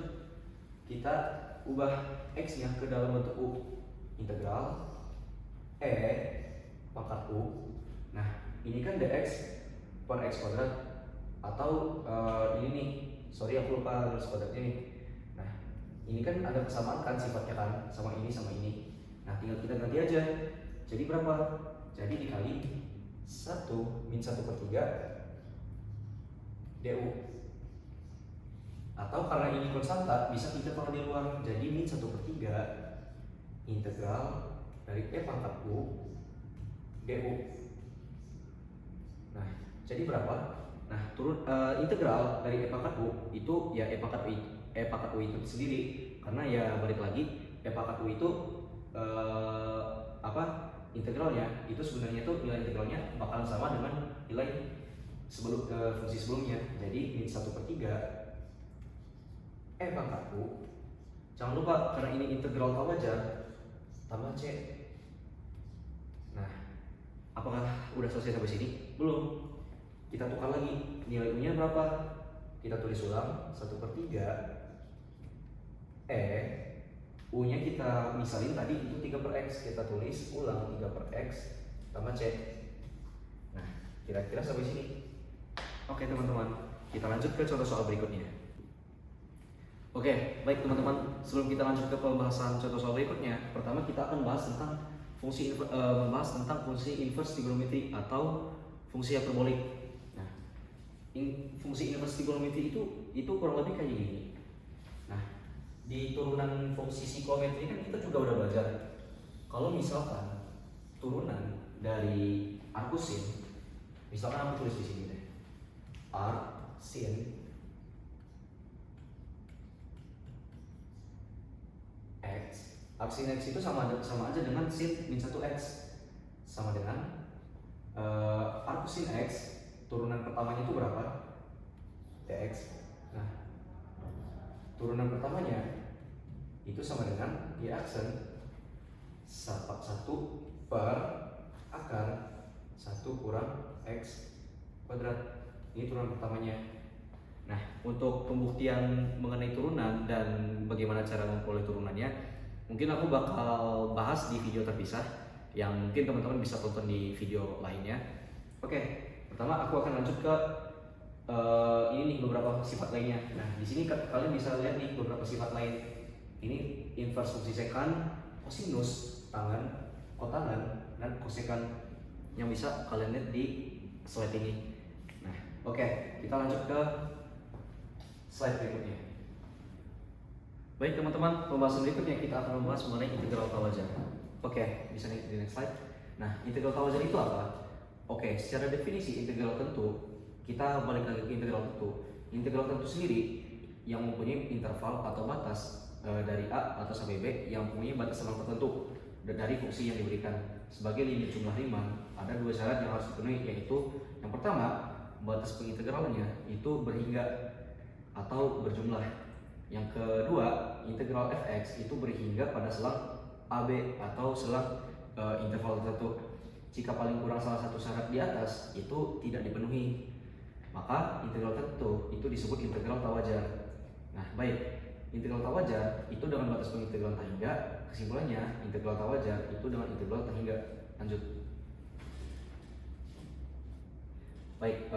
kita ubah x nya ke dalam bentuk u, integral e pangkat u. Nah, ini kan dx per x kuadrat, atau ini nih, sorry aku lupa garis kuadratnya nih. Nah, ini kan ada kesamaan kan sifatnya kan, sama ini sama ini. Nah, tinggal kita ganti aja. Jadi berapa? Jadi dikali 1 min 1/3 du. Atau karena ini konstanta bisa kita taruh di luar, jadi min 1/3 integral dari e pangkat u du. Nah, jadi berapa? Nah, integral dari e pangkat u itu ya e pangkat u itu sendiri, karena ya balik lagi e pangkat u itu integralnya itu sebenarnya tuh nilai integralnya bakalan sama dengan nilai fungsi sebelumnya. Jadi min 1/3 e pangkat u. Jangan lupa karena ini integral tahu aja, tambah c. Nah, apakah udah selesai sampai sini? Belum. Kita tukar lagi, nilai U-nya berapa? Kita tulis ulang 1/3 U-nya kita misalin tadi itu 3/X, kita tulis ulang 3/X tambah C. Nah, kira-kira sampai sini. Oke teman-teman, kita lanjut ke contoh soal berikutnya. Oke, baik teman-teman, sebelum kita lanjut ke pembahasan contoh soal berikutnya, pertama kita akan membahas tentang fungsi inverse trigonometry atau fungsi hiperbolik. Nah, fungsi inverse trigonometry itu kurang lebih kayak gini. Nah, di turunan fungsi psikometri kan kita juga udah belajar. Kalau misalkan turunan dari arcsin, misalkan aku tulis di sini deh, arcsin X. Arcsin X itu sama aja dengan sin min 1X, sama dengan arcsin X turunan pertamanya itu berapa? Tx. Nah, turunan pertamanya itu sama dengan y aksen 1 per akar 1 kurang x kuadrat. Ini turunan pertamanya. Nah, untuk pembuktian mengenai turunan dan bagaimana cara memperoleh turunannya, mungkin aku bakal bahas di video terpisah yang mungkin teman-teman bisa tonton di video lainnya. Oke, pertama aku akan lanjut ke ini nih beberapa sifat lainnya. Nah, di sini kalian bisa lihat nih beberapa sifat lain. Ini inverse fungsi sekan, kosinus, tangan, kotangan, dan kosekan yang bisa kalian lihat di slide ini. Nah, oke, kita lanjut ke slide berikutnya. Baik teman-teman, pembahasan berikutnya kita akan membahas mengenai integral tawajar. Oke, bisa nih di next slide. Nah, integral tawajar itu apa? Oke, secara definisi integral tentu, kita balik lagi ke integral tentu. Integral tentu sendiri yang mempunyai interval atau batas dari A atau sampai B yang mempunyai batas selang tertentu dari fungsi yang diberikan. Sebagai limit jumlah Riemann, ada dua syarat yang harus dipenuhi, yaitu yang pertama, batas pengintegralnya itu berhingga atau berjumlah. Yang kedua, integral fx itu berhingga pada selang AB atau selang interval tertentu. Jika paling kurang salah satu syarat di atas itu tidak dipenuhi, maka integral tertentu itu disebut integral tawajar. Nah, baik. Integral tawajar itu dengan batas pengintegral tak hingga. Kesimpulannya, integral tawajar itu dengan integral tak hingga. Lanjut. Baik,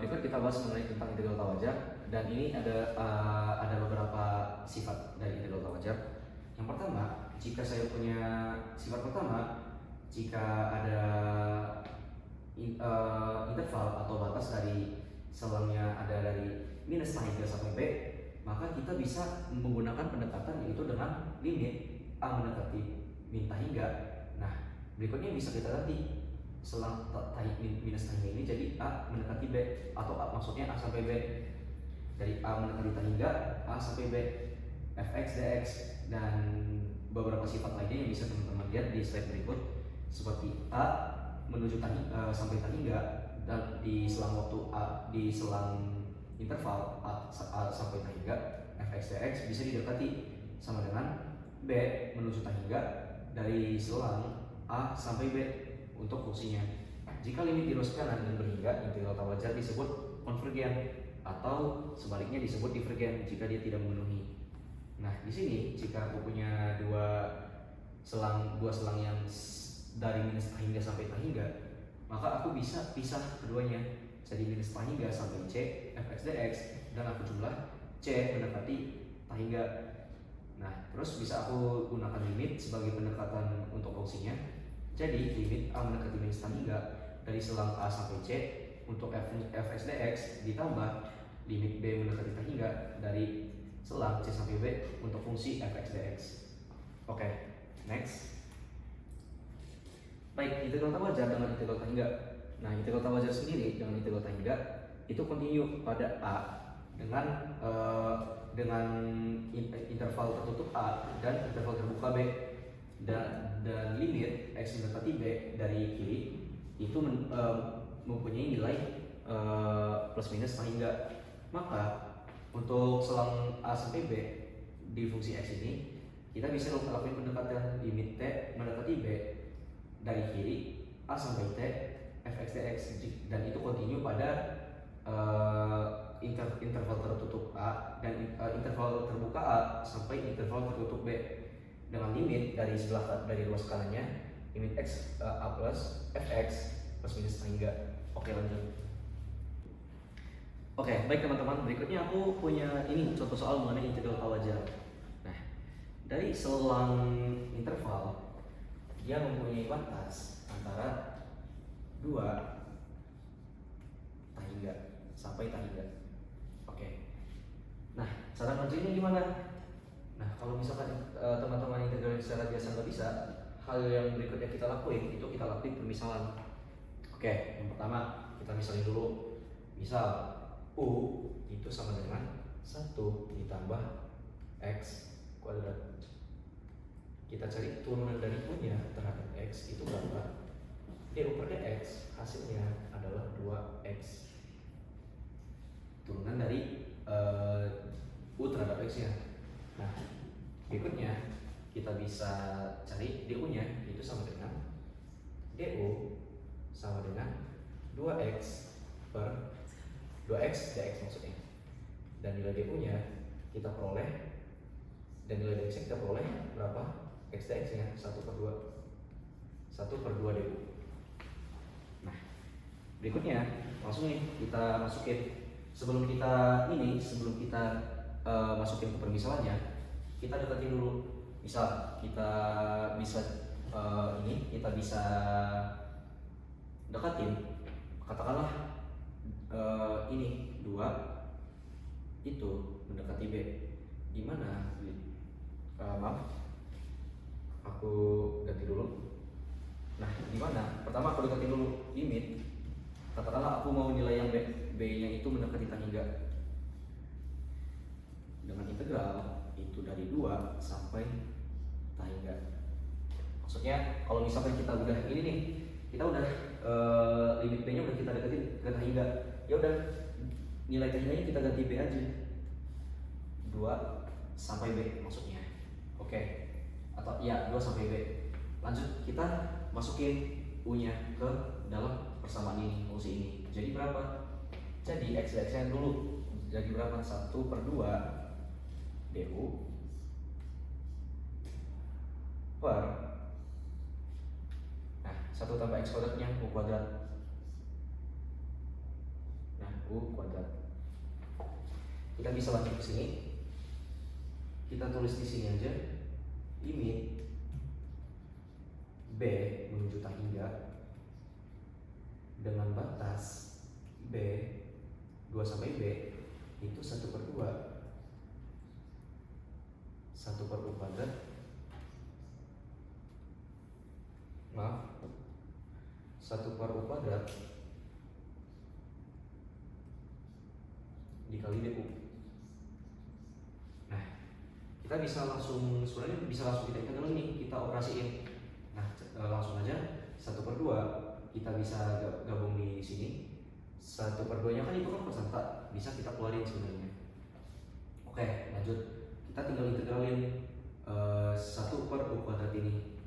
berikut kita bahas mengenai tentang integral tawajar, dan ini ada beberapa sifat dari integral tawajar. Yang pertama, jika saya punya sifat pertama, jika ada interval atau batas dari selangnya ada dari minus tak hingga sampai B, maka kita bisa menggunakan pendekatan yaitu dengan limit A mendekati min tak hingga. Nah, berikutnya bisa kita ganti selang minus tak hingga ini jadi A mendekati B, atau A maksudnya A sampai B. Dari A mendekati tak hingga A sampai B, fx dx, dan beberapa sifat lainnya yang bisa teman-teman lihat di slide berikut, seperti A menuju sampai tak hingga, dan di selang waktu A, di selang interval A sampai tak hingga, fx dx bisa didekati sama dengan B menuju tak hingga dari selang A sampai B untuk fungsinya. Jika limit di ruas kanan dan berhingga, integral tawajar disebut konvergen, atau sebaliknya disebut divergen jika dia tidak memenuhi. Nah, di sini jika aku punya dua selang yang dari minus tak hingga sampai tak hingga, maka aku bisa pisah keduanya jadi minus tak hingga sampai C fx dx, dan aku jumlah C mendekati tak hingga. Nah, terus bisa aku gunakan limit sebagai pendekatan untuk fungsinya. Jadi limit A mendekati minus tak hingga dari selang A sampai C untuk fx dx ditambah limit B mendekati tak hingga dari selang C sampai B untuk fungsi fx dx. Oke, next. Baik, integral tawajar dengan integral tak hingga. Nah, integral tawajar sendiri dengan integral tak hingga itu kontinu pada A dengan interval tertutup A dan interval terbuka B, dan limit x mendekati B dari kiri itu mempunyai nilai plus minus tak hingga. Maka untuk selang A sampai B di fungsi x ini kita bisa lakukan pendekatan limit T mendekati B dari kiri A sampai T fx dx dan itu kontinu pada interval tertutup A dan interval terbuka A sampai interval tertutup B dengan limit dari ruas kanannya limit x A plus fx plus minus hingga. Oke, lanjut. Oke, baik teman-teman, berikutnya aku punya ini contoh soal mengenai integral A wajar. Nah, dari selang interval dia mempunyai batas antara 2 tahingga sampai tahingga. Oke. Nah, cara ngerjainnya gimana? Nah, kalau misalkan teman-teman integralin secara biasa nggak bisa, hal yang berikutnya kita lakuin itu kita lakuin permisalan. Oke, yang pertama kita misalin dulu. Misal U itu sama dengan 1 ditambah X kuadrat. Kita cari turunan dari U-nya terhadap X itu berapa? Du per dx hasilnya adalah 2X. Turunan dari U terhadap X-nya. Nah, berikutnya kita bisa cari du-nya itu sama dengan du sama dengan 2X per 2x dx maksudnya, dan nilai du-nya kita peroleh, dan nilai dx kita peroleh berapa? X dx nya 1 per 2 du. Nah, berikutnya langsung nih kita masukin. Sebelum kita masukin ke permisalannya, kita deketin dulu. Misal kita bisa kita bisa dekatin, katakanlah ini 2 itu mendekati B. Gimana? Maaf, aku ganti dulu. Nah, gimana? Pertama aku deketin dulu limit. Katakanlah aku mau nilai yang B-nya itu mendekati tahingga. Dengan integral itu dari 2 sampai tahingga. Maksudnya kalau misalkan kita udah ini nih, kita udah limit B-nya udah kita deketin ke tahingga. Ya udah, nilai tahingganya kita ganti B aja. 2 sampai B maksudnya. Oke. Atau ya 2 sampai B. Lanjut kita masukin U-nya ke dalam persamaan ini, fungsi ini. Jadi berapa? Jadi X nya dulu. Jadi berapa? 1 per 2 du per 1 tambah X kuadratnya U kuadrat. Nah, U kuadrat. Kita bisa lanjut ke sini. Kita tulis di sini aja. Limit B menuju tahingga dengan batas B 2 sampai B itu 1 per 2 1 per U kuadrat. Maaf, 1 per U kuadrat dikali du. Nah, kita bisa langsung, sebenarnya bisa langsung kita integral nih, kita operasiin. Nah, langsung aja 1 per 2 kita bisa gabung di sini. 1 per 2 nya kan itu kan persenta, bisa kita keluarin sebenarnya. Oke, lanjut. Kita tinggal integralin 1 per U kuadrat ini.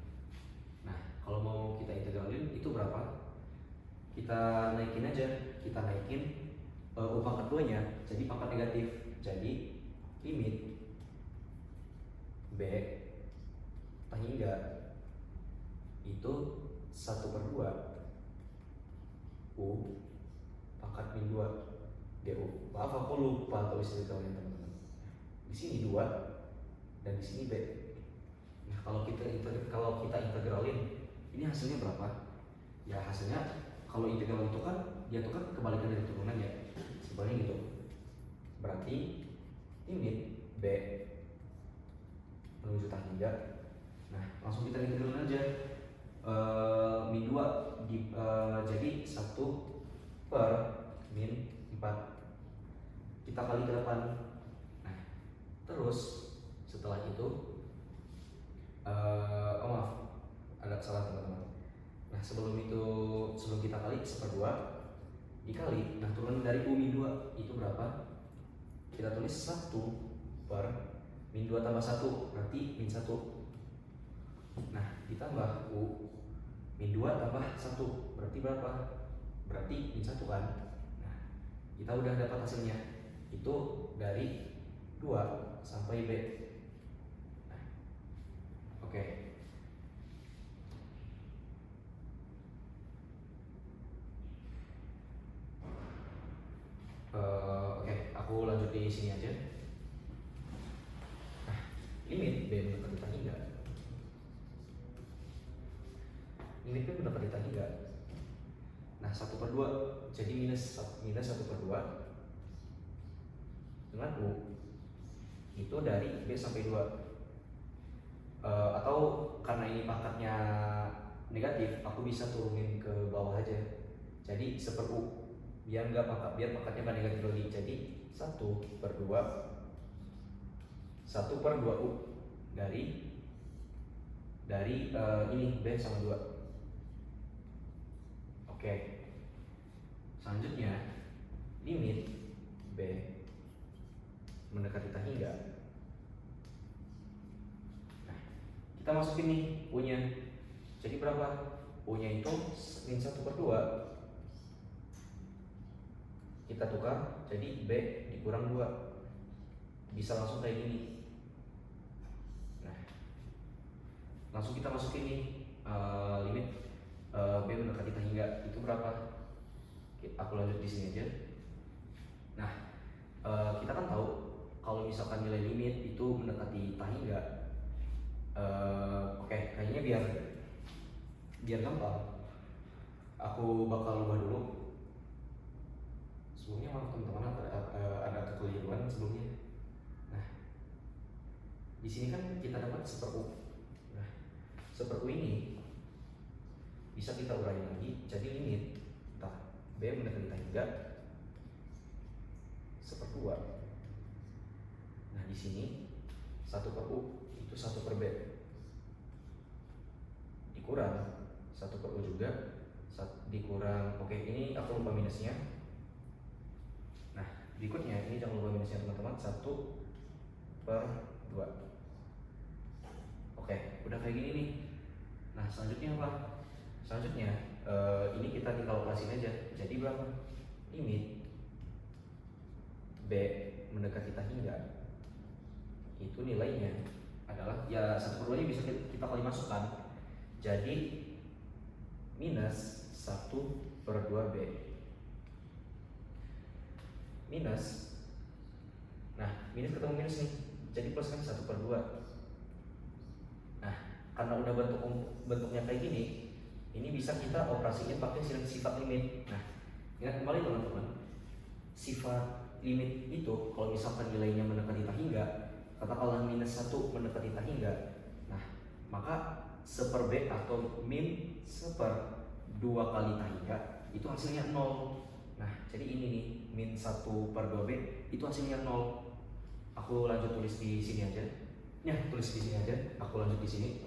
Nah, kalau mau kita integralin itu berapa? Kita naikin aja, kita naikin U pangkat 2 nya jadi pangkat negatif. Jadi limit B tahingga itu 1 per 2 U pangkat min 2 du. Maaf aku lupa tulis integralnya teman-teman. Di sini 2 dan di sini B. Nah, kalau kita integralin ini hasilnya berapa? Ya hasilnya kalau integral itu kan dia tuh kan kebalikan dari turunan ya. Sebenarnya gitu. Berarti limit B menuju tahingga. Nah, langsung kita integralin aja. Min 2 jadi 1 per min 4. Kita kali ke depan. Nah, terus setelah itu maaf, ada kesalahan teman-teman. Nah, sebelum kita kali 1/2 dikali, nah turunan dari U min 2 itu berapa? Kita tulis 1 per min 2 tambah 1 berarti min 1. Nah, ditambah U min 2 tambah 1 berarti berapa? berarti min 1 kan. Nah, kita udah dapat hasilnya. Itu dari 2 sampai B. Nah, oke. Oke, aku lanjut di sini aja. Nah, limit B mendekati tan hingga. Limit B mendekati tan hingga. Nah, 1/2 jadi minus 1/2 dengan U itu dari B sampai 2. Atau karena ini pangkatnya negatif, aku bisa turunin ke bawah aja. Jadi 1/U biar pangkatnya nggak negatif lagi. Jadi 1/2 U dari ini B sama 2. Oke. Selanjutnya limit B mendekati tan hingga. Nah, kita masukin nih U-nya. Jadi berapa? U-nya itu min 1/2. Kita tukar jadi B dikurang 2. Bisa langsung kayak gini. Nah, langsung kita masukin nih limit B mendekati tan hingga itu berapa? Aku lanjut di sini aja. Nah, kita kan tahu kalau misalkan nilai limit itu mendekati tan hingga. Oke, kayaknya biar gampang, aku bakal ubah dulu. Sebelumnya maaf teman-teman, ada kekeliruan sebelumnya. Nah, di sini kan kita dapat 1/U. Nah, 1/U ini bisa kita uraiin lagi jadi limit B mendekati tan hingga 1/2. Nah, di sini 1/U itu 1/B dikurang 1/U juga dikurang. Oke, ini aku lupa minusnya. Nah, berikutnya ini jangan lupa minusnya teman-teman, 1/2. Oke, udah kayak gini nih. Nah, selanjutnya apa? Selanjutnya ini kita tinggal operasin aja. Jadi berapa? Limit B mendekati tan hingga itu nilainya adalah ya 1/2 nya bisa kita kali masukkan. Jadi minus 1/2 B minus. Nah, minus ketemu minus nih, jadi plus kan 1/2. Nah, karena udah bentuknya kayak gini, ini bisa kita operasiin pakai sifat limit. Nah, ingat kembali teman-teman, sifat limit itu kalau misalkan nilainya mendekati tan hingga, katakanlah minus 1 mendekati tan hingga, nah maka 1/B atau min 1/2 kali tan hingga itu hasilnya 0. Nah, jadi ini nih min 1/2B itu hasilnya 0. Aku lanjut tulis di sini aja. Ya, tulis di sini aja. Aku lanjut di sini.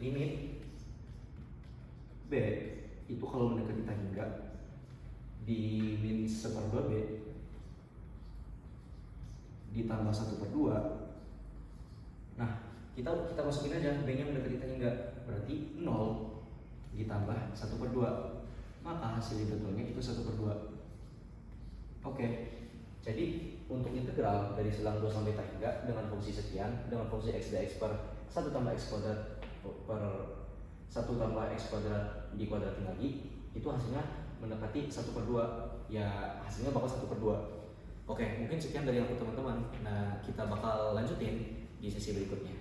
Limit B itu kalau mendekati tan hingga di min 1/2B ditambah 1/2. Nah, kita masukin aja B nya mendekati tan hingga, berarti 0 ditambah 1/2, maka hasil betulnya itu 1/2. Oke, jadi untuk integral dari selang 2 sampai tan hingga dengan fungsi sekian, dengan fungsi x dx per 1 tambah x kuadrat per 1 tambah x kuadrat dikuadratin lagi, itu hasilnya mendekati 1/2. Ya, hasilnya bakal 1/2. Oke, mungkin sekian dari aku teman-teman. Nah, kita bakal lanjutin di sesi berikutnya.